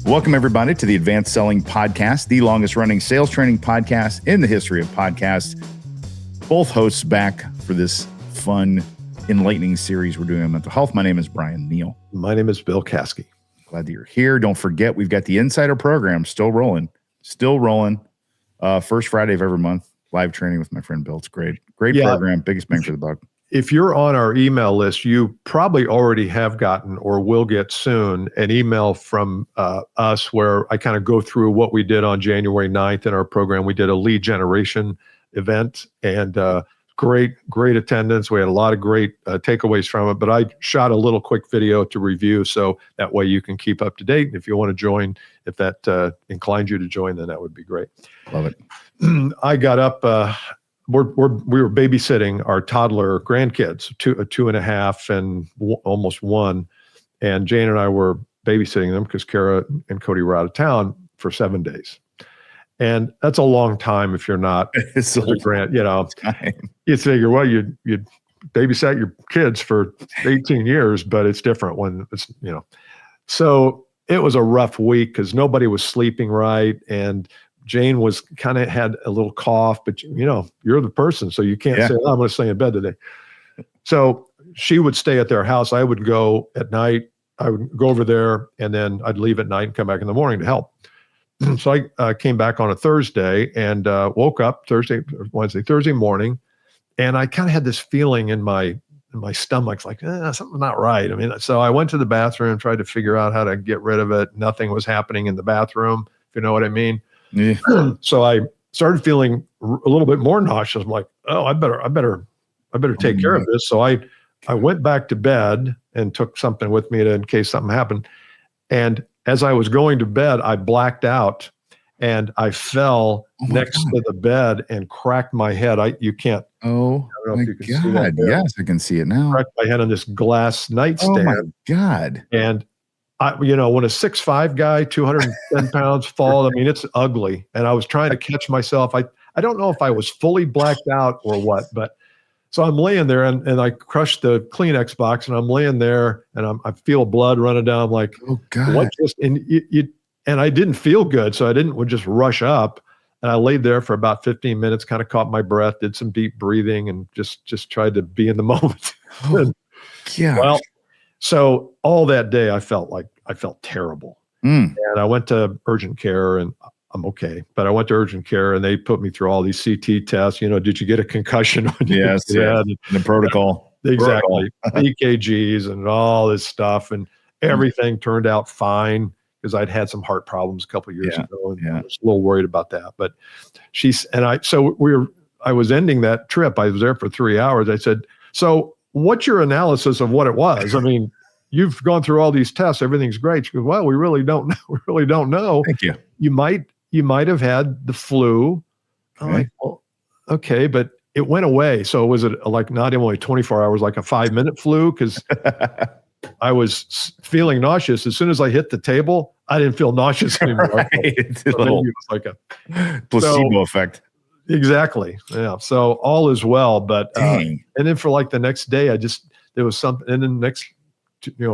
Welcome, everybody, to the Advanced Selling Podcast, the longest-running sales training podcast in the history of podcasts. Both hosts back for this fun, enlightening series we're doing on mental health. My name is Bryan Neal. My name is Bill Caskey. Glad that you're here. Don't forget, we've got the Insider program still rolling. First Friday of every month, live training with my friend Bill. It's great. Great program, biggest bang for the buck. If you're on our email list, you probably already have gotten or will get soon an email from us where I kind of go through what we did on January 9th in our program. We did a lead generation event and great attendance. We had a lot of great takeaways from it, but I shot a little quick video to review so that way you can keep up to date. If you want to join, if that inclines you to join, then that would be great. Love it. I got up, we were babysitting our toddler grandkids, two and a half and almost one. And Jane and I were babysitting them because Kara and Cody were out of town for 7 days. And that's a long time if you're not It's a long time. You figure, well, you'd babysat your kids for 18 years, but it's different when it's, So it was a rough week because nobody was sleeping right. And Jane was kind of had a little cough, but you're the person, so you can't say, I'm going to stay in bed today. So she would stay at their house. I would go at night. I would go over there and then I'd leave at night and come back in the morning to help. So I came back on a Thursday and woke up Thursday morning. And I kind of had this feeling in my stomach, like something's not right. So I went to the bathroom, tried to figure out how to get rid of it. Nothing was happening in the bathroom, if you know what I mean. Yeah. So I started feeling a little bit more nauseous. I'm like, oh, I better take care of this. So I went back to bed and took something with me in case something happened. And as I was going to bed, I blacked out and I fell next to the bed and cracked my head. You can't. Oh my God. Yes, I can see it now. Cracked my head on this glass nightstand. Oh my God. And when a 6'5" guy, 210 pounds fall, it's ugly. And I was trying to catch myself. I don't know if I was fully blacked out or what, but so I'm laying there and I crushed the Kleenex box and I'm laying there and I feel blood running down. I'm like, oh God. What just, and I didn't feel good. So I would just rush up and I laid there for about 15 minutes, kind of caught my breath, did some deep breathing and just tried to be in the moment. Oh, yeah. Well, so all that day I felt terrible. And I went to urgent care and I'm okay. But I went to urgent care and they put me through all these CT tests. Did you get a concussion? Yes. The protocol. Exactly. EKGs and all this stuff. And everything turned out fine because I'd had some heart problems a couple of years ago. And I was a little worried about that. But I was ending that trip. I was there for 3 hours. I said, so what's your analysis of what it was? You've gone through all these tests. Everything's great. She goes, well, we really don't know. We really don't know. Thank you. You might have had the flu. I'm like, well, okay, but it went away. So was it like not only 24 hours, like a 5-minute flu? Because I was feeling nauseous. As soon as I hit the table, I didn't feel nauseous anymore. Right. It's a little like a placebo effect. Exactly. Yeah. So all is well, but Dang. And then for like the next day, there was something, and then the next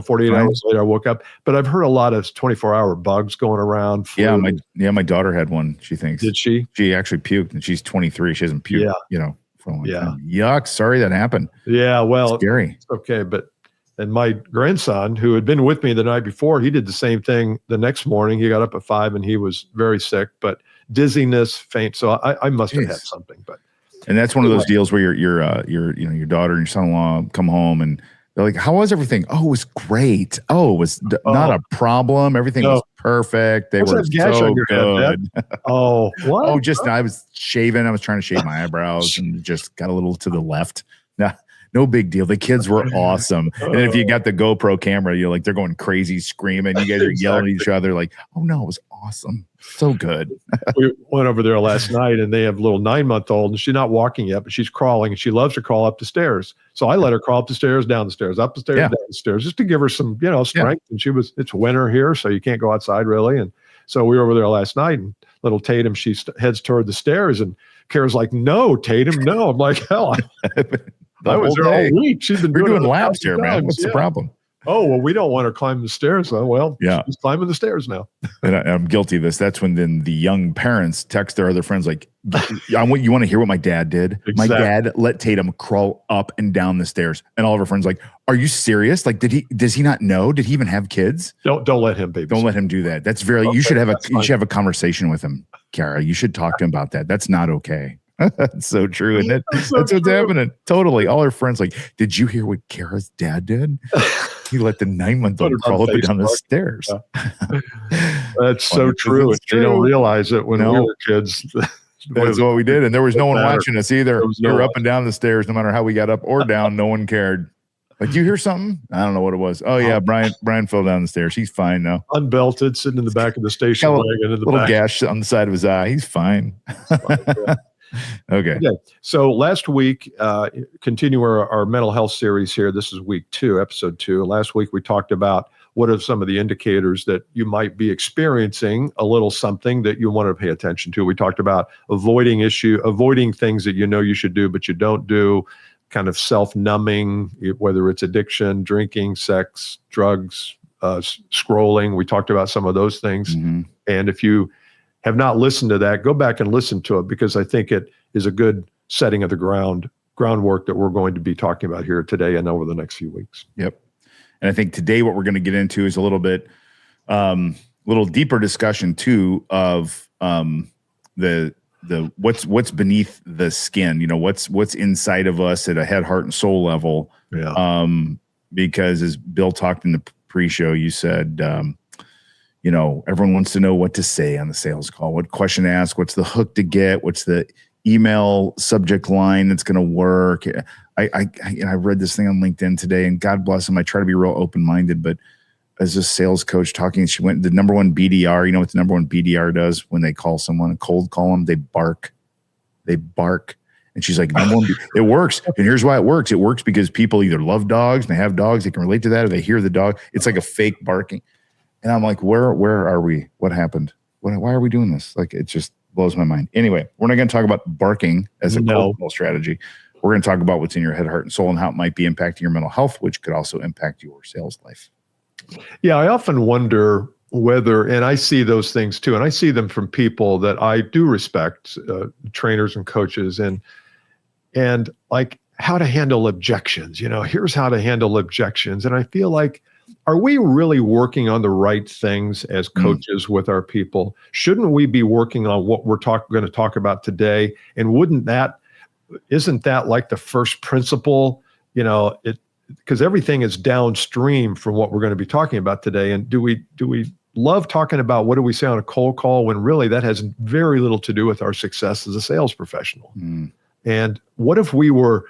48 hours later, I woke up. But I've heard a lot of 24-hour bugs going around. Yeah, my daughter had one. She thinks. Did she? She actually puked, and she's 23. She hasn't puked. For a long time. Yuck! Sorry that happened. Yeah, well, it's scary. It's okay, and my grandson, who had been with me the night before, he did the same thing the next morning. He got up at 5 and he was very sick, but dizziness, faint. So I must have had something. And that's one of those deals where your daughter and your son-in-law come home and they're like, how was everything? Oh, it was great. Oh, it was not a problem. Everything was perfect. They were so good. Oh, what? I was shaving. I was trying to shave my eyebrows and just got a little to the left. No big deal. The kids were awesome. And if you got the GoPro camera, you're like, they're going crazy, screaming. You guys are yelling at each other like, oh no, it was awesome. So good. We went over there last night and they have a little 9-month-old and she's not walking yet, but she's crawling and she loves to crawl up the stairs. So I let her crawl up the stairs, down the stairs, up the stairs, down the stairs, just to give her some, strength. And it's winter here, so you can't go outside really. And so we were over there last night and little Tatum, she heads toward the stairs and Kara's like, no, Tatum, no. I'm like, hell, I was there all week. She's been doing laps here, man. What's the problem? Oh, well, we don't want her climbing the stairs, though. Well, Yeah. she's climbing the stairs now. And I'm guilty of this. That's when then the young parents text their other friends like, you want to hear what my dad did? Exactly. My dad let Tatum crawl up and down the stairs. And all of her friends like, are you serious? Like, does he not know? Did he even have kids? Don't let him babysit. Don't let him do that. That's very, you should have a conversation with him, Kara. You should talk to him about that. That's not okay. That's so true, isn't it? That's what's happening. Totally. All her friends like, did you hear what Kara's dad did? He let the 9-month-old crawl up and down the stairs. Yeah. That's so true. They don't realize it when we were kids. That's what we did. And there was no one watching us either. We were up and down the stairs, no matter how we got up or down, no one cared. Like, you hear something? I don't know what it was. Oh yeah, Bryan fell down the stairs. He's fine now. Unbelted, sitting in the back of the station wagon. In the little back. Gash on the side of his eye. He's fine. Okay. So last week, continue our mental health series here. This is week 2, episode 2. Last week we talked about what are some of the indicators that you might be experiencing a little something that you want to pay attention to. We talked about avoiding things that you know you should do, but you don't do, kind of self-numbing, whether it's addiction, drinking, sex, drugs, scrolling. We talked about some of those things. Mm-hmm. And if you have not listened to that, go back and listen to it, because I think it is a good setting of the groundwork that we're going to be talking about here today and over the next few weeks. Yep. And I think today what we're going to get into is a little bit, little deeper discussion too of the what's beneath the skin. You know, what's inside of us at a head, heart, and soul level. Yeah. Because as Bill talked in the pre-show, you said, you know, everyone wants to know what to say on the sales call, what question to ask, what's the hook to get, what's the email subject line that's going to work. I read this thing on LinkedIn today, and God bless him. I try to be real open-minded, but as a sales coach talking, she went the number one BDR. You know what the number one BDR does when they call someone a cold call them? They bark. And she's like, it works. And here's why it works. It works because people either love dogs and they have dogs, they can relate to that, or they hear the dog. It's like a fake barking. And I'm like, where are we? What happened? Why are we doing this? Like, it just blows my mind. Anyway, we're not going to talk about barking as a cold call strategy. We're going to talk about what's in your head, heart, and soul, and how it might be impacting your mental health, which could also impact your sales life. Yeah, I often wonder whether, and I see those things too, and I see them from people that I do respect, trainers and coaches, and like how to handle objections. You know, here's how to handle objections. And I feel like, are we really working on the right things as coaches with our people? Shouldn't we be working on what we're going to talk about today? And isn't that like the first principle? You know, because everything is downstream from what we're going to be talking about today. And do we love talking about what do we say on a cold call when really that has very little to do with our success as a sales professional? And what if we were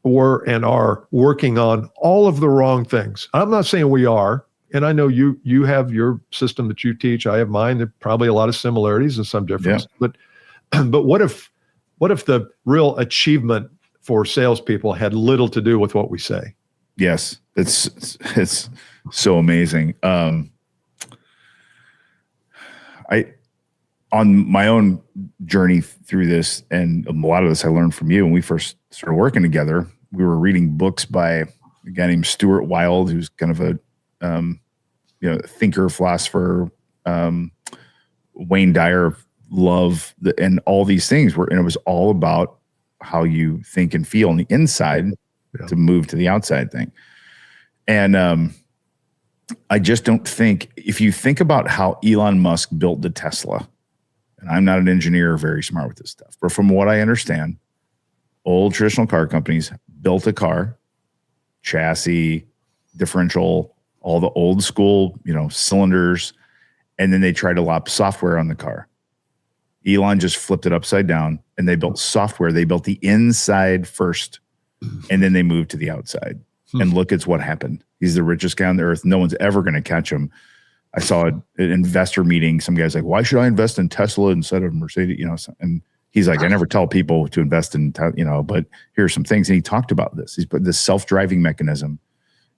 and are working on all of the wrong things? I'm not saying we are, and I know you have your system that you teach. I have mine. There are probably a lot of similarities and some differences. Yeah. But what if the real achievement for salespeople had little to do with what we say? Yes, it's so amazing. On my own journey through this, and a lot of this I learned from you when we first started working together. We were reading books by a guy named Stuart Wilde, who's kind of a thinker, philosopher, Wayne Dyer, love, and all these things and it was all about how you think and feel on the inside to move to the outside thing. And I just don't think, if you think about how Elon Musk built the Tesla, and I'm not an engineer or very smart with this stuff, but from what I understand, old traditional car companies built a car, chassis, differential, all the old school, cylinders, and then they tried to lop software on the car. Elon just flipped it upside down, and they built software. They built the inside first, and then they moved to the outside. And look at what happened. He's the richest guy on the earth. No one's ever going to catch him. I saw an investor meeting. Some guy's like, why should I invest in Tesla instead of Mercedes? And he's like, I never tell people to invest in, but here's some things. And he talked about this. He's put this self-driving mechanism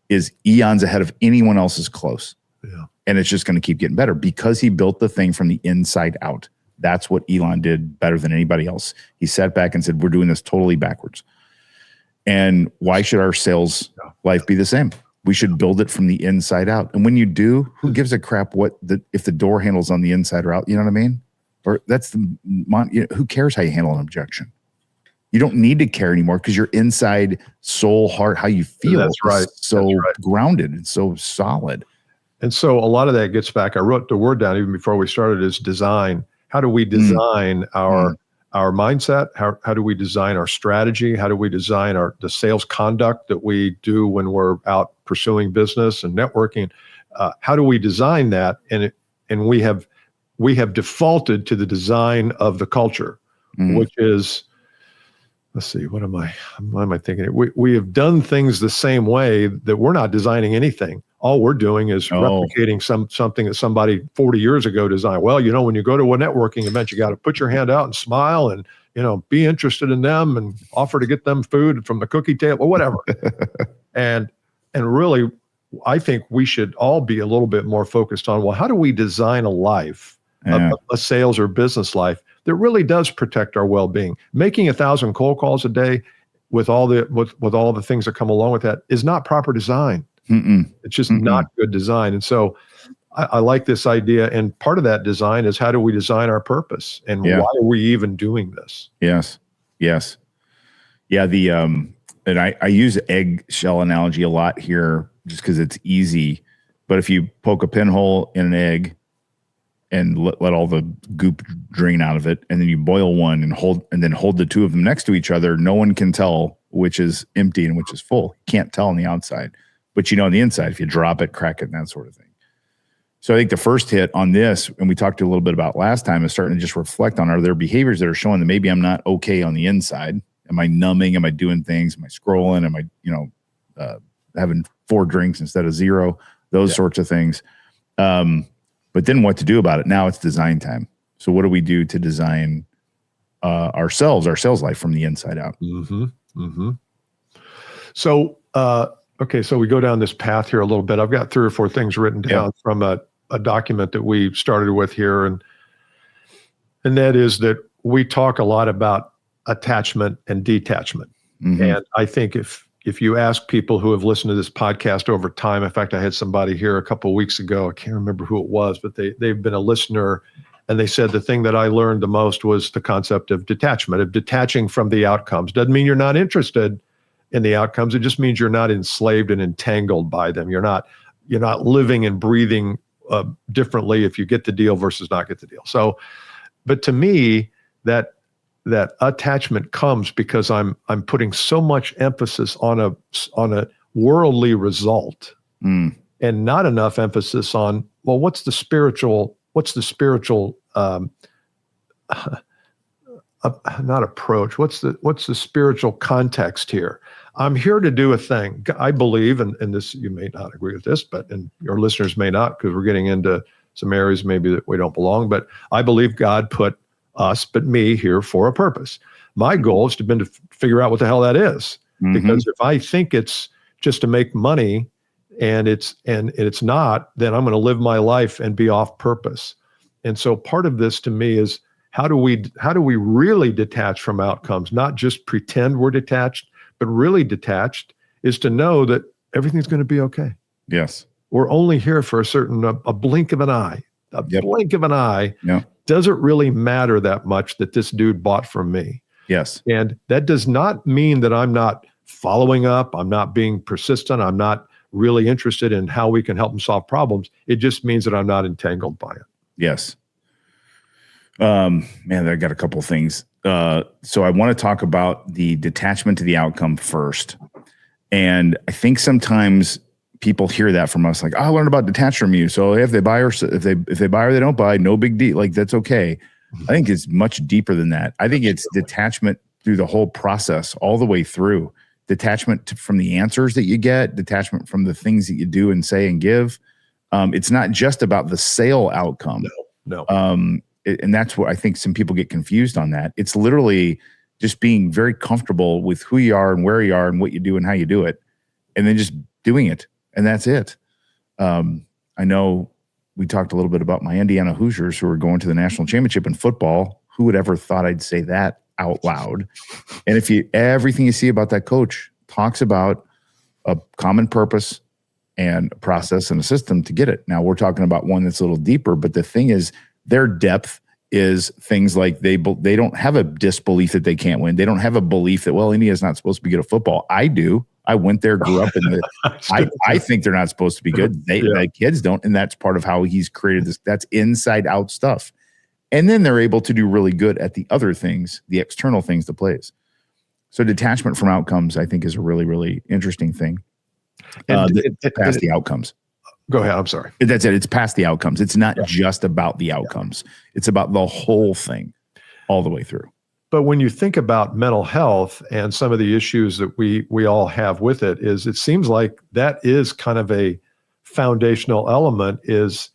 is eons ahead of anyone else's close. Yeah. And it's just going to keep getting better because he built the thing from the inside out. That's what Elon did better than anybody else. He sat back and said, we're doing this totally backwards. And why should our sales life be the same? We should build it from the inside out. And when you do, who gives a crap if the door handle's on the inside or out? You know what I mean? Or who cares how you handle an objection? You don't need to care anymore because your inside soul, heart, how you feel is so grounded and so solid. And so a lot of that gets back. I wrote the word down even before we started, is design. How do we design our mindset? How do we design our strategy? How do we design the sales conduct that we do when we're out pursuing business and networking? How do we design that? And we have defaulted to the design of the culture, which is, let's see, why am I thinking? We have done things the same way that we're not designing anything. All we're doing is replicating something that somebody 40 years ago designed. Well, when you go to a networking event, you got to put your hand out and smile and, be interested in them and offer to get them food from the cookie table or whatever. and really, I think we should all be a little bit more focused on, well, how do we design a life, a sales or business life that really does protect our well-being? Making 1,000 cold calls a day with all the things that come along with that is not proper design. It's just not good design. And so I like this idea. And part of that design is, how do we design our purpose? And why are we even doing this? Yes. Yeah. And I use eggshell analogy a lot here just because it's easy. But if you poke a pinhole in an egg and let all the goop drain out of it, and then you boil one and then hold the two of them next to each other, no one can tell which is empty and which is full. You can't tell on the outside. But on the inside, if you drop it, crack it, and that sort of thing. So I think the first hit on this, and we talked a little bit about last time, is starting to just reflect on, are there behaviors that are showing that maybe I'm not okay on the inside? Am I numbing? Am I doing things? Am I scrolling? Am I, having 4 drinks instead of 0? Those sorts of things. But then what to do about it? Now it's design time. So what do we do to design our sales life from the inside out? So, okay, so we go down this path here a little bit. I've got 3 or 4 things written down from a document that we started with here. And that is that we talk a lot about attachment and detachment. And I think if you ask people who have listened to this podcast over time, in fact, I had somebody here a couple of weeks ago, I can't remember who it was, but they've been a listener, and they said the thing that I learned the most was the concept of detachment, of detaching from the outcomes. Doesn't mean you're not interested in the outcomes. It just means you're not enslaved and entangled by them. You're not living and breathing differently if you get the deal versus not get the deal. So, but to me, that attachment comes because I'm putting so much emphasis on a worldly result and not enough emphasis on, well, what's the spiritual not approach, what's the spiritual context here? I'm here to do a thing. I believe, and this, you may not agree with this, and your listeners may not, because we're getting into some areas maybe that we don't belong, but I believe God put me here for a purpose. My goal has been to figure out what the hell that is. Because if I think it's just to make money and it's not, then I'm going to live my life and be off purpose. And so part of this to me is, how do we really detach from outcomes? Not just pretend we're detached, but really detached is to know that everything's going to be okay. Yes. We're only here for a blink of an eye. Blink of an eye. Yep. Does it really matter that much that this dude bought from me? Yes. And that does not mean that I'm not following up. I'm not being persistent. I'm not really interested in how we can help them solve problems. It just means that I'm not entangled by it. Yes. Man, I got a couple of things. So I want to talk about the detachment to the outcome first. And I think sometimes people hear that from us, like, oh, I learned about detach from you. So if they buy or if they buy or they don't buy, no big deal. Like, that's okay. I think it's much deeper than that. I think it's detachment through the whole process, all the way through. Detachment from the answers that you get, detachment from the things that you do and say and give. It's not just about the sale outcome. No. And that's what I think some people get confused on that. It's literally just being very comfortable with who you are and where you are and what you do and how you do it, and then just doing it. And that's it. I know we talked a little bit about my Indiana Hoosiers who are going to the national championship in football. Who would ever thought I'd say that out loud? And everything you see about that coach talks about a common purpose, and a process and a system to get it. Now we're talking about one that's a little deeper, but the thing is their depth is things like they don't have a disbelief that they can't win. They don't have a belief that, well, India's not supposed to be good at football. I do. I went there, grew up in the, I think they're not supposed to be good. The kids don't. And that's part of how he's created this. That's inside out stuff. And then they're able to do really good at the other things, the external things, the plays. So detachment from outcomes, I think, is a really, really interesting thing. Past the outcomes. Go ahead. I'm sorry. That's it. It's past the outcomes. It's not just about the outcomes. It's about the whole thing all the way through. But when you think about mental health and some of the issues that we all have with it, it seems like that is kind of a foundational element. Is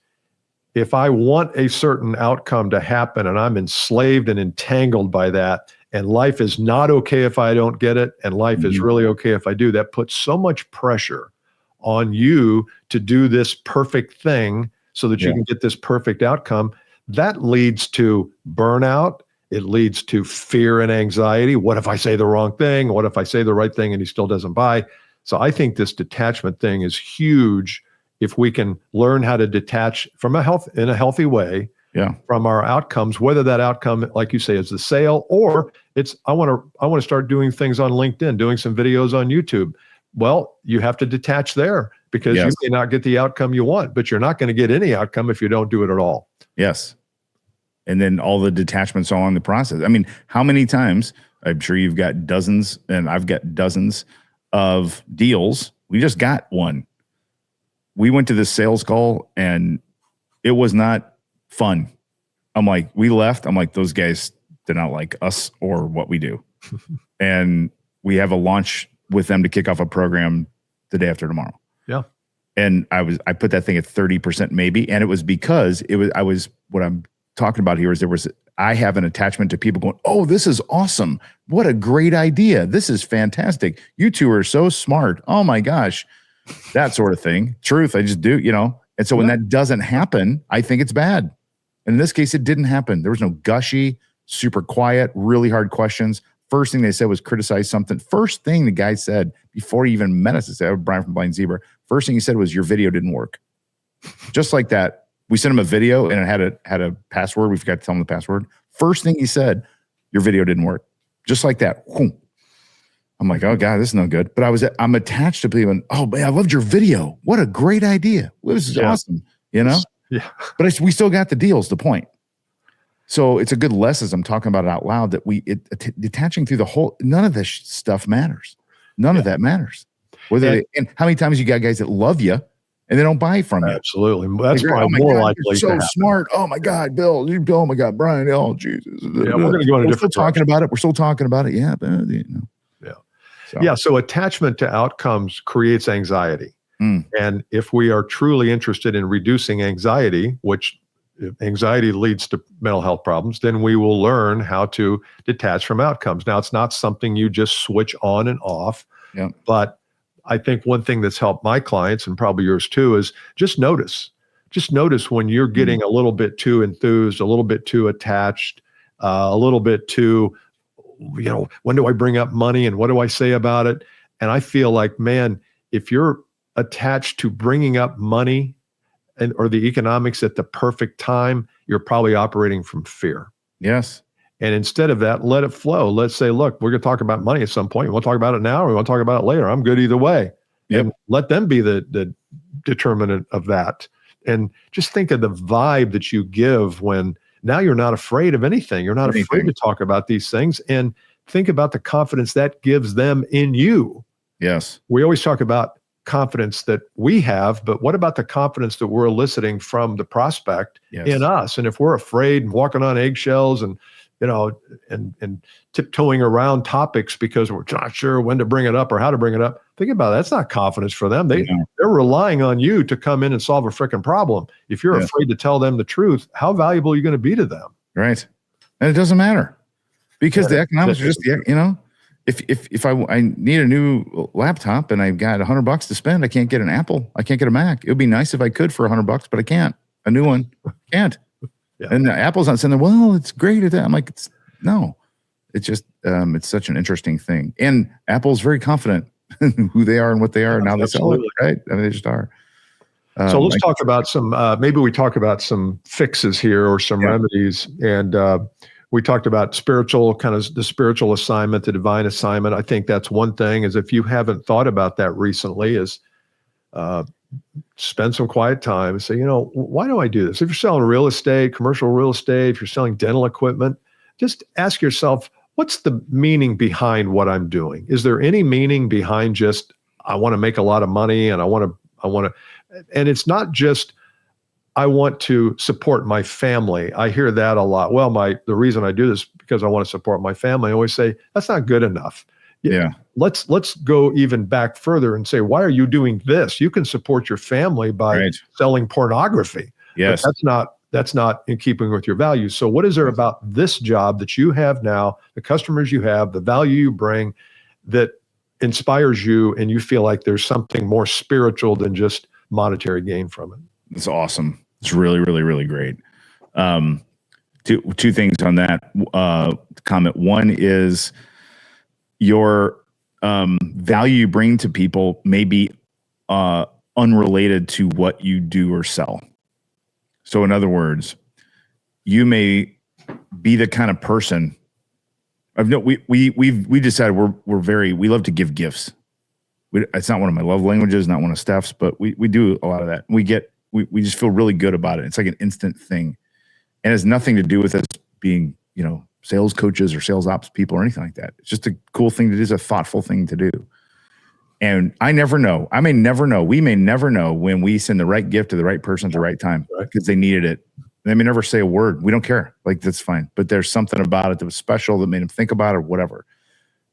if I want a certain outcome to happen and I'm enslaved and entangled by that, and life is not okay if I don't get it, and life is really okay if I do, that puts so much pressure on you to do this perfect thing so that you can get this perfect outcome. That leads to burnout. It leads to fear and anxiety. What if I say the wrong thing? What if I say the right thing and he still doesn't buy? So I think this detachment thing is huge. If we can learn how to detach in a healthy way from our outcomes, whether that outcome, like you say, is the sale, or it's I want to start doing things on LinkedIn, doing some videos on YouTube. Well, you have to detach there because you may not get the outcome you want, but you're not going to get any outcome if you don't do it at all. Yes. And then all the detachments along the process. I mean, how many times, I'm sure you've got dozens and I've got dozens of deals. We just got one. We went to this sales call and it was not fun. I'm like, we left. I'm like, those guys did not like us or what we do. And we have a launch with them to kick off a program the day after tomorrow. Yeah. And I put that thing at 30% maybe. And it was because what I'm talking about here is I have an attachment to people going, oh, this is awesome. What a great idea. This is fantastic. You two are so smart. Oh my gosh. That sort of thing. Truth. I just do, And so when that doesn't happen, I think it's bad. And in this case, it didn't happen. There was no gushy, super quiet, really hard questions. First thing they said was criticize something. First thing the guy said before he even met us, he said, Bryan from Blind Zebra. First thing he said was, your video didn't work. Just like that. We sent him a video and it had a password. We forgot to tell him the password. First thing he said, your video didn't work. Just like that. I'm like, oh God, this is no good. But I'm attached to people and, oh man, I loved your video. What a great idea. This is awesome. Yeah. But we still got the deals, the point. So it's a good lesson as I'm talking about it out loud that detaching through the whole, none of this stuff matters. None of that matters. And how many times you got guys that love you and they don't buy from you? Absolutely. That's probably more likely. You're so smart. Oh my God, Bill. Oh my God, Bryan. Oh Jesus. Yeah, we're going to go in a different talking about it. We're still talking about it. Yeah. But, So attachment to outcomes creates anxiety. And if we are truly interested in reducing anxiety, which anxiety leads to mental health problems, then we will learn how to detach from outcomes. Now, it's not something you just switch on and off, but I think one thing that's helped my clients, and probably yours too, is just notice. Just notice when you're getting a little bit too enthused, a little bit too attached, a little bit too, when do I bring up money and what do I say about it? And I feel like, man, if you're attached to bringing up money or the economics at the perfect time, you're probably operating from fear. Yes. And instead of that, let it flow. Let's say, look, we're going to talk about money at some point. We want to talk about it now or we want to talk about it later. I'm good either way. And let them be the determinant of that. And just think of the vibe that you give when now you're not afraid of anything. You're not afraid to talk about these things. And think about the confidence that gives them in you. Yes. We always talk about confidence that we have, but what about the confidence that we're eliciting from the prospect in us? And if we're afraid and walking on eggshells and and tiptoeing around topics because we're not sure when to bring it up or how to bring it up, think about it. That's not confidence for them. They're relying on you to come in and solve a freaking problem. If you're afraid to tell them the truth, how valuable are you going to be to them? Right. And it doesn't matter because the economics are just, if I need a new laptop and I've got $100 to spend, I can't get an Apple. I can't get a Mac. It would be nice if I could for $100, but I can't. A new one. Can't. And Apple's not saying, well, it's great at that. I'm like, no. It's just, it's such an interesting thing. And Apple's very confident who they are and what they are and how they sell it. Absolutely. Right? I mean, they just are. So let's talk about some, maybe we talk about some fixes here or some remedies. And we talked about spiritual, kind of the spiritual assignment, the divine assignment. I think that's one thing, is if you haven't thought about that recently, is spend some quiet time and say, why do I do this? If you're selling real estate, commercial real estate, if you're selling dental equipment, just ask yourself, what's the meaning behind what I'm doing? Is there any meaning behind just, I want to make a lot of money and I want to, and it's not just, I want to support my family. I hear that a lot. Well, the reason I do this is because I want to support my family. I always say, that's not good enough. Yeah. Let's go even back further and say, why are you doing this? You can support your family by selling pornography. Yes. But that's not in keeping with your values. So what is there about this job that you have now, the customers you have, the value you bring, that inspires you and you feel like there's something more spiritual than just monetary gain from it? It's awesome. It's really, really, really great. Two things on that comment. One is your value you bring to people may be unrelated to what you do or sell. So in other words, you may be the kind of person. We decided we love to give gifts. It's not one of my love languages, not one of Steph's, but we do a lot of that. We just feel really good about it. It's like an instant thing, and it has nothing to do with us being, sales coaches or sales ops people or anything like that. It's just a cool thing to do. It's a thoughtful thing to do. And I never know. I may never know. We may never know when we send the right gift to the right person at the right time because they needed it. They may never say a word. We don't care. Like, that's fine. But there's something about it that was special that made them think about it or whatever.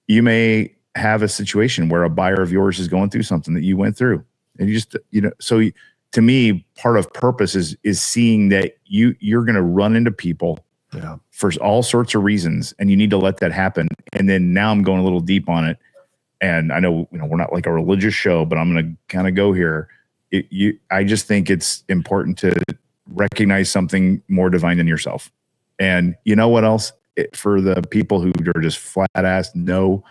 You may have a situation where a buyer of yours is going through something that you went through. And you just, so to me, part of purpose is seeing that you're going to run into people for all sorts of reasons, and you need to let that happen. And then now I'm going a little deep on it. And I know, we're not like a religious show, but I'm going to kind of go here. I just think it's important to recognize something more divine than yourself. And you know what else? For the people who are just flat ass, no,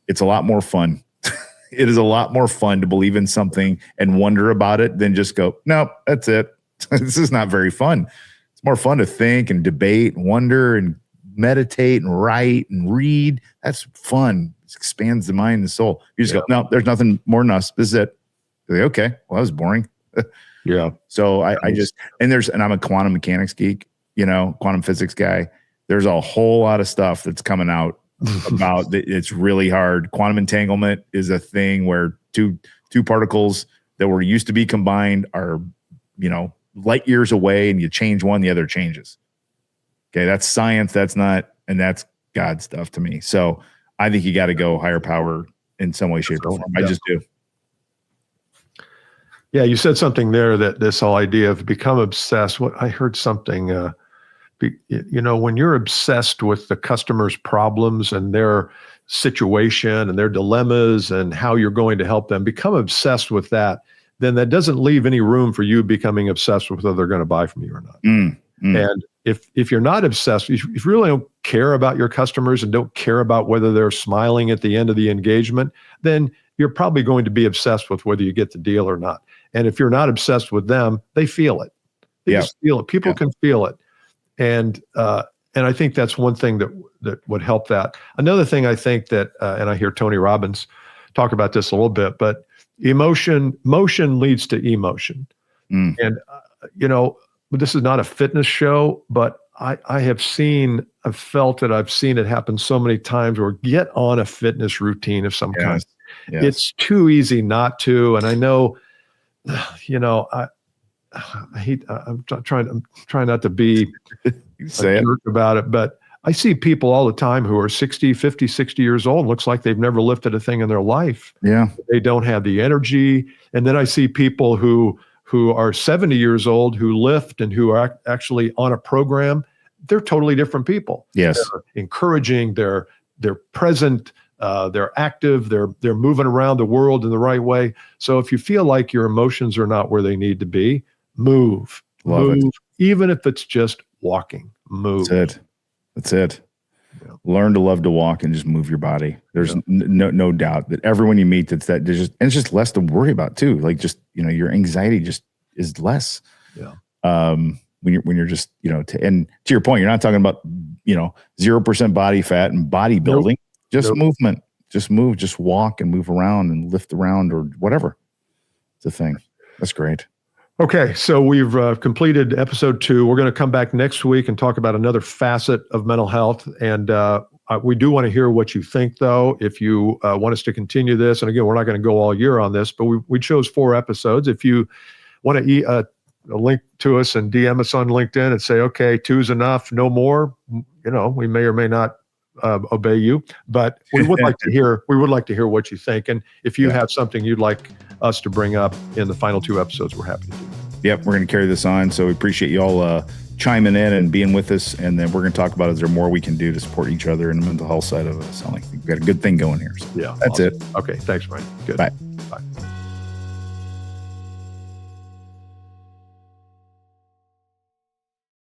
it's a lot more fun. It is a lot more fun to believe in something and wonder about it than just go, nope, that's it. This is not very fun. It's more fun to think and debate and wonder and meditate and write and read. That's fun. It expands the mind and the soul. You just go, no, there's nothing more than us. This is it. You're like, okay, well, that was boring. So I just, and I'm a quantum mechanics geek, quantum physics guy. There's a whole lot of stuff that's coming out about it's really hard. Quantum entanglement is a thing where two particles that were used to be combined are, light years away, and you change one, the other changes. Okay. That's science. That's that's God stuff to me. So I think you got to go higher power in some way, shape, or form. I just do. Yeah. You said something there, that this whole idea of become obsessed. I heard something, when you're obsessed with the customer's problems and their situation and their dilemmas and how you're going to help them, become obsessed with that, then that doesn't leave any room for you becoming obsessed with whether they're going to buy from you or not. And if you're not obsessed, if you really don't care about your customers and don't care about whether they're smiling at the end of the engagement, then you're probably going to be obsessed with whether you get the deal or not. And if you're not obsessed with them, they feel it. They just feel it. People can feel it. And I think that's one thing that would help that. Another thing I think that, and I hear Tony Robbins talk about this a little bit, but motion leads to emotion. And, this is not a fitness show, but I've felt it. I've seen it happen so many times where get on a fitness routine of some kind. Yes. It's too easy not to. And I know, I'm trying not to be a jerk about it, but I see people all the time who are 60, 50, 60 years old. Looks like they've never lifted a thing in their life. Yeah. They don't have the energy. And then I see people who are 70 years old who lift and who are actually on a program. They're totally different people. Yes. They're encouraging, they're present, they're active, they're moving around the world in the right way. So if you feel like your emotions are not where they need to be, move. Love it. Even if it's just walking, move. That's it. Learn to love to walk and just move your body. There's no doubt that everyone you meet and it's just less to worry about too. Like just, your anxiety just is less. Yeah. When you're just, and to your point, you're not talking about, 0% body fat and bodybuilding, just movement, just move, just walk and move around and lift around or whatever. It's a thing. That's great. Okay, so we've completed episode 2. We're going to come back next week and talk about another facet of mental health. And we do want to hear what you think, though, if you want us to continue this. And again, we're not going to go all year on this, but we chose 4 episodes. If you want to link to us and DM us on LinkedIn and say, okay, 2's enough, no more, we may or may not obey you, but we would like to hear what you think. And if you have something you'd like us to bring up in the final 2 episodes, we're happy to do. Yep, we're going to carry this on. So we appreciate you all chiming in and being with us. And then we're going to talk about, is there more we can do to support each other in the mental health side of it? Sound like we've got a good thing going here. So yeah, that's awesome. It. Okay, thanks, Bryan. Good. Bye. Bye.